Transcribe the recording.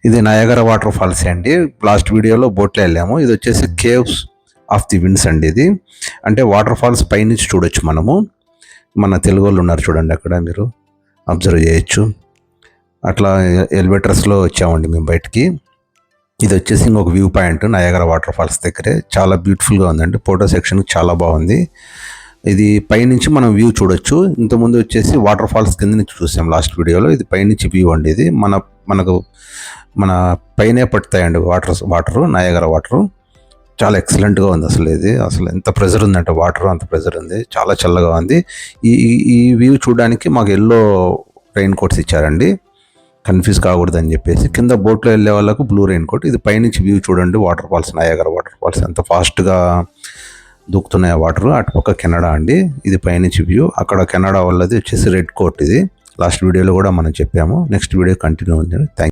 ఇది Niagara water falls అండి. Last వీడియోలో బోట్లో వెళ్ళాము. ఇది వచ్చేసి కేవ్స్ ఆఫ్ ది విండ్స్ అండి. ఇది అంటే వాటర్ ఫాల్స్ పైనుంచి చూడొచ్చు మనము. మన తెలుగు వాళ్ళు ఉన్నారు చూడండి, అక్కడ మీరు అబ్జర్వ్ చేయొచ్చు. అట్లా ఎలివేటర్స్లో వచ్చామండి మేము బయటికి. ఇది వచ్చేసి ఇంకొక view point Niagara water falls దగ్గరే. చాలా బ్యూటిఫుల్గా ఉందండి. ఫోటో సెక్షన్ చాలా బాగుంది. ఇది పైనుంచి మనం వ్యూ చూడొచ్చు. ఇంతకుముందు వచ్చేసి వాటర్ ఫాల్స్ కింద నుంచి చూసాం లాస్ట్ వీడియోలో. ఇది పైనుంచి వ్యూ అండి. ఇది మన పైనే పడతాయండి వాటర్ నయాగరా వాటర్. చాలా ఎక్సలెంట్గా ఉంది అసలు. ఇది అసలు ఎంత ప్రెజర్ ఉందంటే వాటర్ అంత ప్రెజర్ ఉంది. చాలా చల్లగా ఉంది. ఈ ఈ వ్యూ చూడడానికి మాకు ఎల్లో రెయిన్ కోట్స్ ఇచ్చారండి, కన్ఫ్యూజ్ కాకూడదని చెప్పేసి. కింద బోట్లో వెళ్ళే వాళ్ళకు బ్లూ రెయిన్ కోట్. ఇది పైనుంచి వ్యూ చూడండి. Water falls Niagara water falls ఎంత ఫాస్ట్గా దూకుతున్నాయి వాటర్. అటుపక్క కెనడా అండి. ఇది పైనుంచి వ్యూ. అక్కడ కెనడా వాళ్ళది వచ్చేసి రెడ్ కోట్. ఇది లాస్ట్ వీడియోలో కూడా మనం చెప్పాము. నెక్స్ట్ వీడియో కంటిన్యూ ఉంది. థ్యాంక్